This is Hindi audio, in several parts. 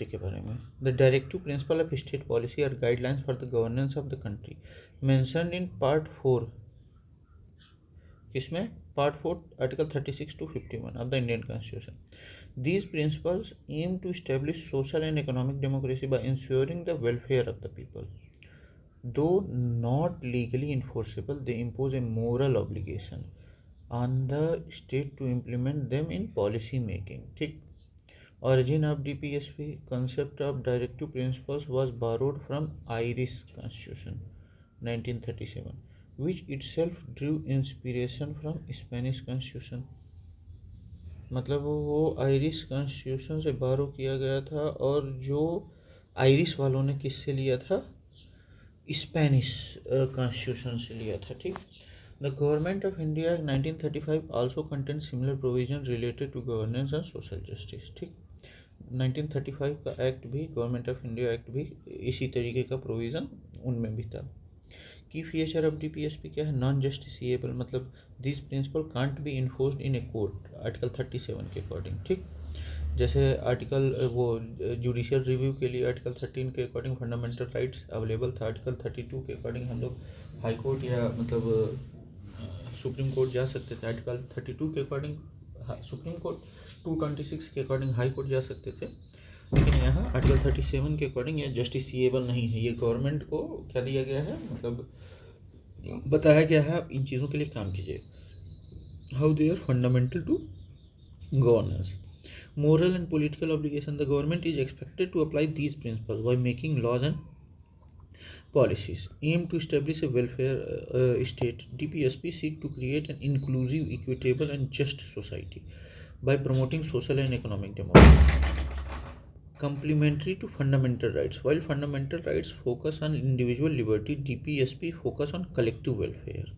के बारे में। The directive principle of state policy और guidelines for the governance of the country mentioned in part 4, किसमें, part 4 article 36 to 51 of the Indian constitution. These principles aim to establish social and economic democracy by ensuring the welfare of the people. Though not legally enforceable, they impose a moral obligation on the state to implement them in policy making. ठीक. Origin of DPSP, concept of directive principles was borrowed from Irish Constitution 1937, which itself drew inspiration from Spanish Constitution. मतलब वो आयरिश कॉन्स्टिट्यूशन से बारो किया गया था, और जो आयरिश वालों ने किससे लिया था, स्पेनिश कॉन्स्टिट्यूशन से लिया था. ठीक. The government of India 1935 also contain similar provision related to governance and social justice. ठीक. 1935 का एक्ट भी, गवर्नमेंट ऑफ इंडिया एक्ट भी इसी तरीके का प्रोविज़न उनमें भी था. की फीचर ऑफ DPSP क्या है, नॉन जस्टिसिएबल, मतलब this principle can't be enforced in a court, article 37 के अकॉर्डिंग. ठीक. जैसे आर्टिकल वो जुडिशियल रिव्यू के लिए आर्टिकल 13 के अकॉर्डिंग फंडामेंटल राइट्स अवेलेबल था. आर्टिकल 32 के अकॉर्डिंग हम लोग हाई कोर्ट या मतलब सुप्रीम कोर्ट जा सकते थे. आर्टिकल 32 के अकॉर्डिंग सुप्रीम कोर्ट, 226 के अकॉर्डिंग हाई कोर्ट जा सकते थे. लेकिन यहाँ आर्टिकल 37 के अकॉर्डिंग ये जस्टिसिएबल नहीं है. ये गवर्नमेंट को क्या दिया गया है, मतलब बताया गया है आप इन चीज़ों के लिए काम कीजिए. How they are fundamental to governance. Moral and political obligation. The government is expected to apply these principles by making laws and policies. Aim to establish a welfare state. DPSP seek to create an inclusive, equitable and just society by promoting social and economic democracy. Complementary to fundamental rights. While fundamental rights focus on individual liberty, DPSP focus on collective welfare.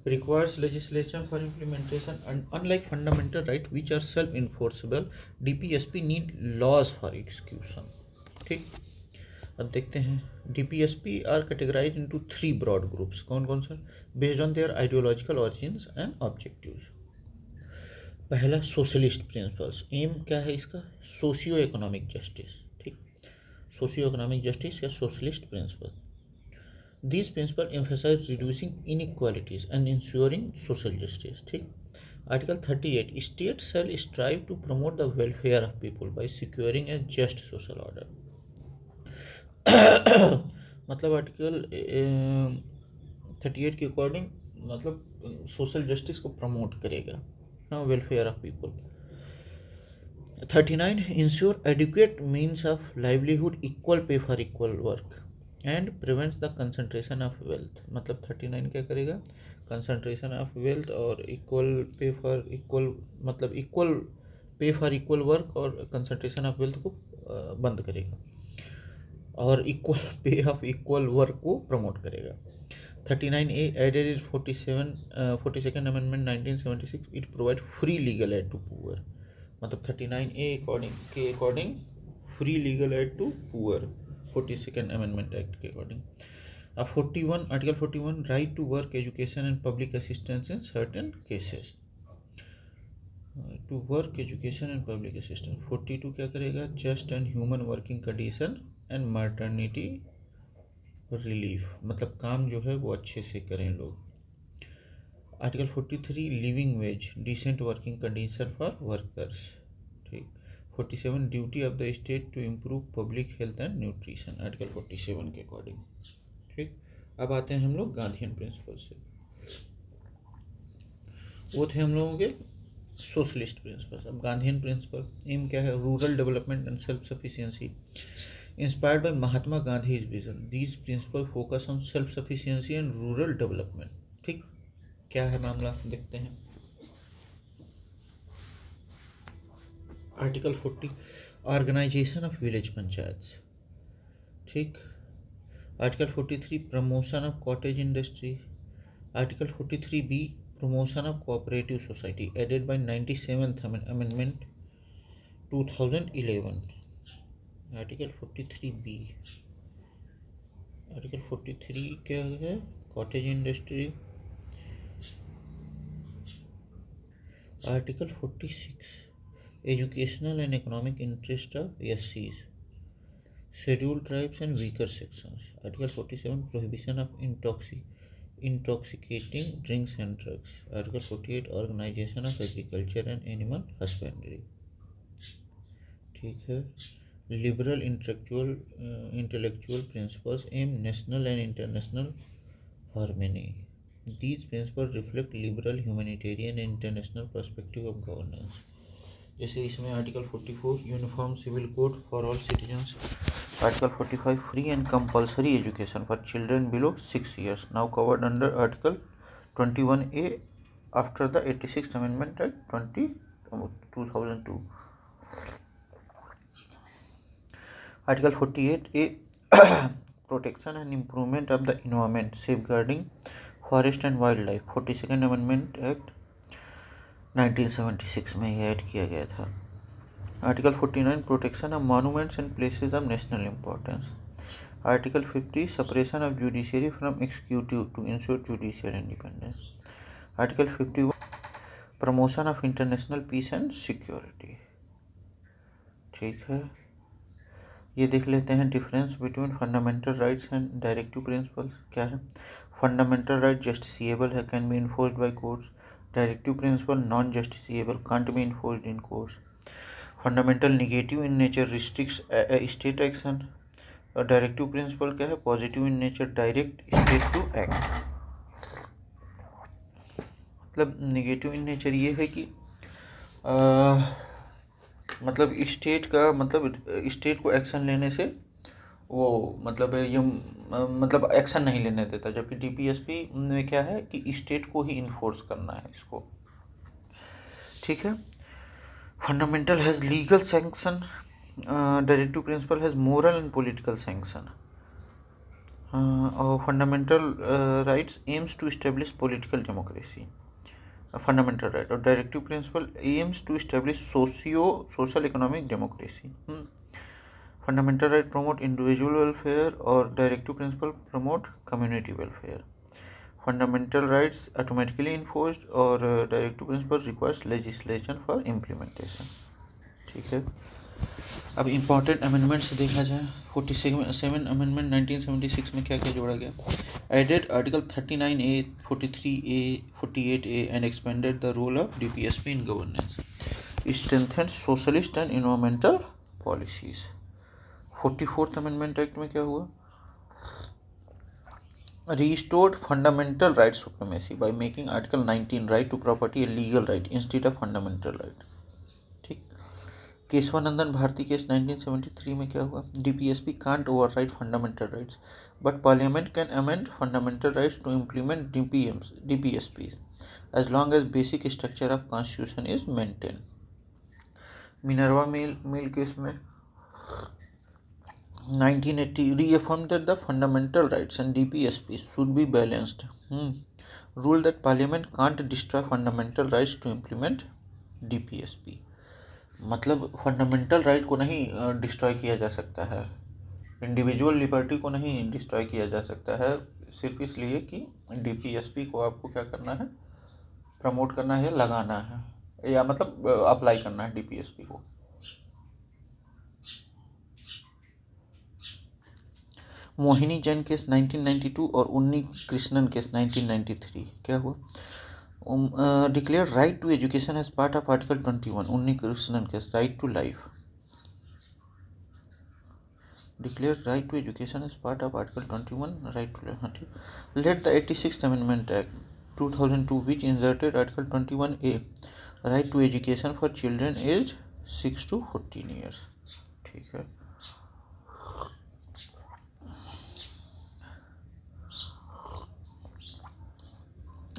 Requires legislation for implementation, and unlike fundamental rights which are self-enforceable, DPSP need laws for execution. ठीक. अब देखते हैं. DPSP are categorized into 3 broad groups. कौन कौन सा, based on their ideological origins and objectives. पहला सोशलिस्ट प्रिंसिपल्स. एम क्या है इसका, सोशियो इकोनॉमिक जस्टिस. ठीक. सोशियो इकोनॉमिक जस्टिस या socialist principle. These principles emphasize reducing inequalities and ensuring social justice. ठीक. Article 38, states shall strive to promote the welfare of people by securing a just social order. मतलब आर्टिकल 38 के अकॉर्डिंग मतलब सोशल जस्टिस को प्रमोट करेगा, हाँ, welfare of people. 39, ensure adequate means of livelihood, equal pay for equal work and prevents the concentration of wealth. मतलब 39 क्या करेगा, कंसंट्रेशन ऑफ वेल्थ और इक्वल पे फॉर इक्वल, मतलब equal pay for equal work और कंसंट्रेशन ऑफ वेल्थ को बंद करेगा, और equal pay of equal work को प्रमोट करेगा. 39A added is 42nd amendment 1976. It provide free legal aid to poor. मतलब 39A के according free legal aid to poor 42nd amendment act के according. 41 article 41 right to work, education and public assistance in certain cases. To work, education and public assistance. 42 क्या करेगा, just and human working condition and maternity relief, मतलब काम जो है वो अच्छे से करें लोग. Article 43 living wage, decent working condition for workers. ठीक. 47 duty of the state to improve public health and nutrition, article 47 के अकॉर्डिंग. ठीक. अब आते हैं हम लोग गांधीयन प्रिंसिपल से. वो थे हम लोगों के सोशलिस्ट प्रिंसिपल्स. अब गांधीयन प्रिंसिपल एम क्या है, rural development and self sufficiency. Inspired by Mahatma Gandhi vision, these principle focus on self sufficiency and rural development. ठीक. क्या है मामला, देखते हैं. Article 40 organisation of village panchayat. ठीक. Article 43 promotion of cottage industry. Article 43B promotion of cooperative society added by 97th amendment 2011. Article 43B. Article 43 क्या है, cottage industry. Article 46 educational and economic interest of SCs. Scheduled tribes and weaker sections. Article 47 prohibition of intoxicating drinks and drugs. Article 48 organization of agriculture and animal husbandry. ठीक है. Liberal intellectual principles aim national and international harmony. These principles reflect liberal humanitarian and international perspective of governance. जैसे इसमें article 44 uniform civil code for all citizens. Article 45 free and compulsory education for children below 6 years now covered under article 21A after the 86th amendment act 2002. Article 48A protection and improvement of the environment, safeguarding forest and wildlife. 42nd Amendment Act 1976 में यह ऐड किया गया था. Article 49 protection of monuments and places of national importance. Article 50 separation of judiciary from executive to ensure judicial independence. Article 51 promotion of international peace and security. ठीक है. ये देख लेते हैं difference between fundamental rights and directive principles. क्या है? फंडामेंटल राइट जस्टिसिएबल है, can be enforced by courts. Directive principle non justiciable, can't be enforced in courts. Fundamental negative in nature, restricts state action. और डायरेक्टिव प्रिंसिपल क्या है? Positive in nature, direct state to act. मतलब निगेटिव इन नेचर ये है कि मतलब स्टेट का मतलब स्टेट को एक्शन लेने से वो मतलब ये मतलब एक्शन नहीं लेने देता, जबकि डीपीएसपी में क्या है कि स्टेट को ही इन्फोर्स करना है इसको. ठीक है. Fundamental has legal sanction, directive principle has moral and political sanction. और fundamental rights aims to establish political democracy, fundamental right. और directive principle aims to establish social economic democracy. Fundamental right promote individual welfare और directive principle promote community welfare. Fundamental rights automatically enforced और directive principle requires legislation for implementation. ठीक है. अब इम्पॉर्टेंट अमेंडमेंट्स देखा जाए. 47 अमेंडमेंट 1976 में क्या क्या जोड़ा गया? Added article 39A, 43A, 48A and expanded the role of DPSP in governance. Strengthened socialist and environmental policies. 44th amendment act में क्या हुआ? Restored fundamental right supremacy by making Article 19 right to property a legal right instead of fundamental right. ठीक. केशवानंदन भारती केस 1973 में क्या हुआ? DPSP can't override fundamental rights but parliament can amend fundamental rights to implement DPSP as long as basic structure of constitution is maintain. Minerva mill case में 1980 reaffirmed that the fundamental rights and DPSP should be balanced. Rule that parliament can't destroy fundamental rights to implement DPSP. मतलब फंडामेंटल राइट को नहीं डिस्ट्रॉय किया जा सकता है, इंडिविजुअल लिबर्टी को नहीं डिस्ट्रॉय किया जा सकता है, सिर्फ इसलिए कि डीपीएसपी को आपको क्या करना है? प्रमोट करना है, लगाना है, या मतलब अप्लाई करना है डीपीएसपी को. मोहिनी जैन केस 1992 और उन्नी कृष्णन केस 1993. क्या हुआ? Declare right to education as part of article 21. Unni Krishnan case right to life. Declare right to education as part of article 21 right to life. Let the 86th amendment act 2002 which inserted article 21A right to education for children age 6 to 14 years. ठीक है.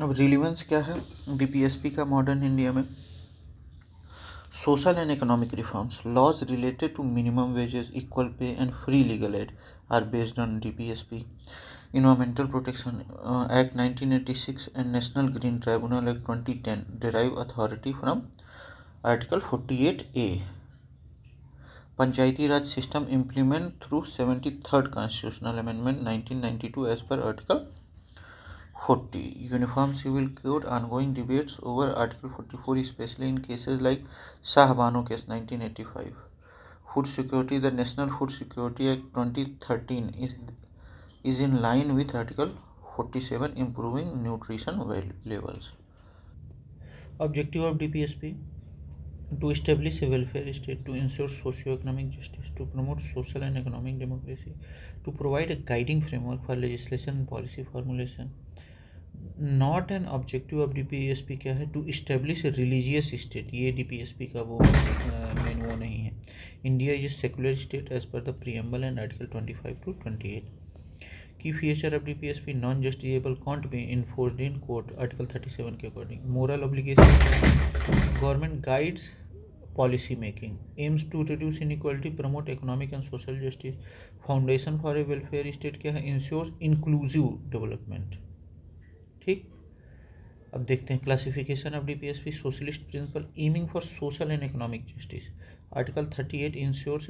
अब रिलीवेंस क्या है डीपीएसपी का मॉडर्न इंडिया में? Social and economic reforms, laws related to minimum wages, equal pay and free legal aid are based on DPSP. Environmental protection act 1986 and national green tribunal act 2010 derive authority from article 48A. Panchayati raj system implement through 73rd constitutional amendment 1992 as per article 40. Uniform Civil Code ongoing debates over Article 44, especially in cases like Shah Bano case 1985. food security, the National Food Security Act 2013 is in line with Article 47, improving nutrition levels. Objective of DPSP: to establish a welfare state, to ensure socio-economic justice, to promote social and economic democracy, to provide a guiding framework for legislation and policy formulation. Not an objective of DPSP क्या है? To establish a religious state. ये डीपीएसपी का वो मेन वो नहीं है. India is a secular state as per the preamble and article 25 to 28. Key feature of DPSP: non justiciable can't be enforced in court, article 37 के according. Moral obligation: government guides policy making, aims to reduce inequality, promote economic and social justice. Foundation for a welfare state क्या है? Ensure inclusive development. ठीक. अब देखते हैं classification of DPSP. Socialist principle, aiming for social and economic justice. Article 38 ensures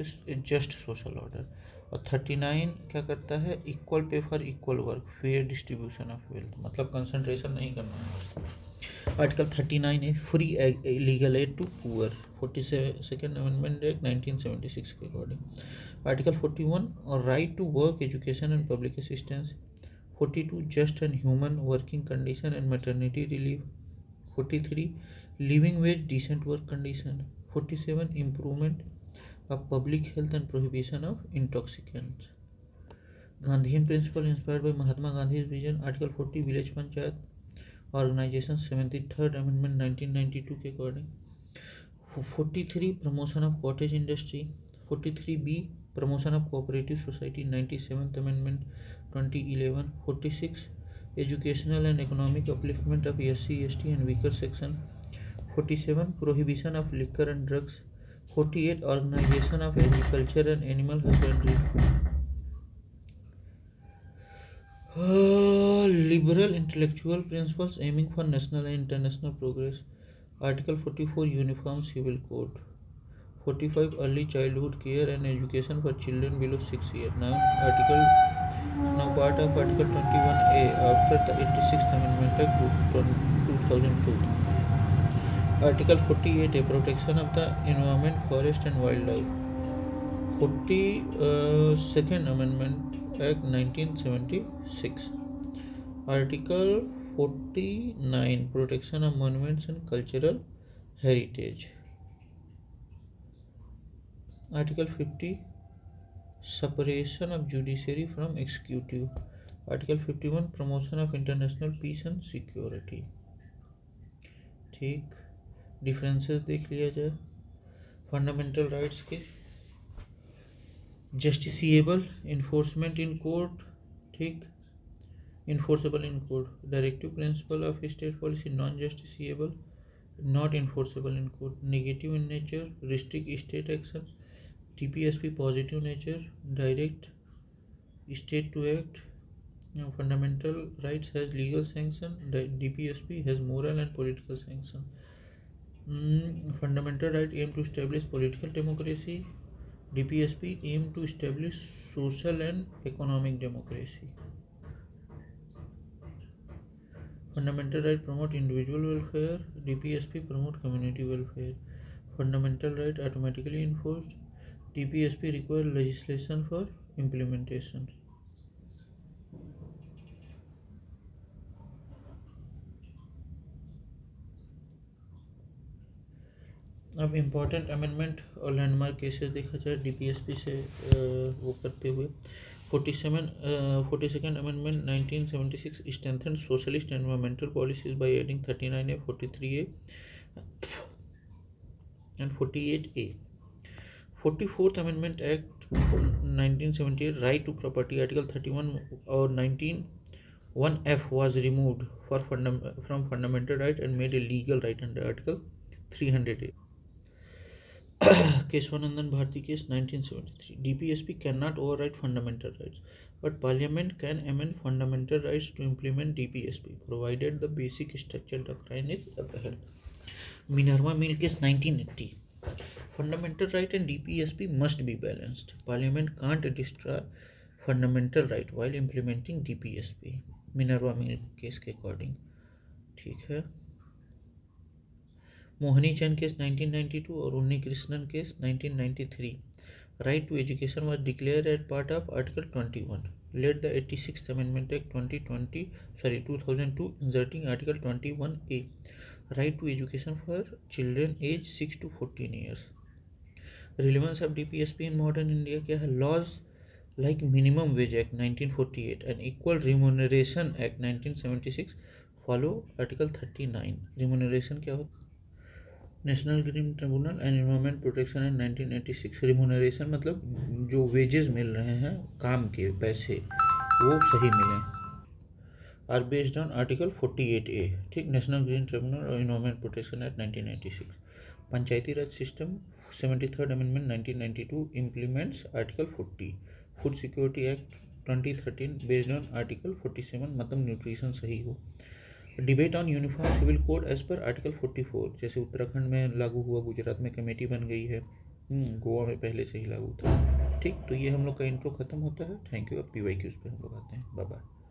just social order. और 39 क्या करता है? Equal pay for equal work, fair distribution of wealth. मतलब कंसंट्रेशन नहीं करना है. आर्टिकल 39 है free legal aid to poor, 42nd amendment act 1976 के अकॉर्डिंग. आर्टिकल 41 और right to work, education and public assistance. 42 just and human working condition and maternity relief. 43 living wage decent work condition. 47 improvement of public health and prohibition of intoxicants. Gandhian principle inspired by Mahatma Gandhi vision. Article 40 village panchayat organisation, 73rd amendment 1992 के according. 43 promotion of cottage industry. 43B promotion of cooperative society, 97th amendment 2011. 46 educational and economic upliftment of SC ST and weaker section. 47 prohibition of liquor and drugs. 48 organisation of agriculture and animal husbandry. Liberal intellectual principles aiming for national and international progress. Article 44 Uniform Civil Code. 45 Early Childhood Care and Education for Children below 6 years. Now part of Article 21A after the 86th Amendment Act 2002. Article 48 A Protection of the Environment, Forest and Wildlife. 42nd Amendment Act 1976. Article 49 Protection of Monuments and Cultural Heritage. Article 50 Separation of Judiciary from Executive. Article 51 Promotion of International Peace and Security. ठीक. डिफरेंसेस देख लिया जाए फंडामेंटल राइट्स के. Justiciable, enforcement in court. ठीक. Enforceable in court. Directive principle of state policy, non justiciable, not enforceable in court. Negative in nature, restrict state action. DPSP positive nature, direct state to act. Fundamental rights has legal sanction. DPSP has moral and political sanction. Fundamental right aim to establish political democracy. DPSP aim to establish social and economic democracy. Fundamental right promote individual welfare. DPSP promote community welfare. Fundamental right automatically enforced. DPSP require legislation for implementation. अब इम्पॉर्टेंट अमेंडमेंट और लैंडमार्क केसेस देखा जाए डीपीएसपी से वो करते हुए. 42nd amendment 1976 strengthen socialist environmental policies by adding 39A, 43A and 48A. 44th amendment act 1978 right to property. Article 31 और 1F was removed from fundamental right and made a legal right under Article 300A. Kesavananda Bharati case 1973. DPSP cannot override fundamental rights, but Parliament can amend fundamental rights to implement DPSP, provided the basic structural doctrine is upheld. Minerva Mill case 1980. Fundamental right and DPSP must be balanced. Parliament can't destroy fundamental right while implementing DPSP. Minerva Mill case के अकॉर्डिंग. ठीक है. मोहनी चंद केस 1992 और उन्नी Krishnan case 1993. Right to education was declared as part of Article 21. Led the 86th Amendment Act 2002, inserting Article 21A, right to education for children aged 6 to 14 years. Relevance of DPSP in modern India क्या है? Laws like Minimum Wage Act 1948 and Equal Remuneration Act 1976 follow Article 39. Remuneration क्या होता है? National green tribunal and environment protection in 1986। रिमूनरेशन मतलब जो वेजेस मिल रहे हैं काम के पैसे वो सही मिलें, are based on article 48A, ठीक, नेशनल ग्रीन ट्रिब्यूनल और environment protection act 1996। Panchayati raj system 73rd amendment 1992 implements article 40। Food security act 2013 based on article 47, मतलब न्यूट्रिशन सही हो। Debate on uniform civil code as per article 44, जैसे उत्तराखंड में लागू हुआ, गुजरात में कमेटी बन गई है, गोवा में पहले से ही लागू था, ठीक। तो ये हम लोग का इंट्रो खत्म होता है। Thank you. अब PYQs पे हम लोग आते हैं। Bye bye.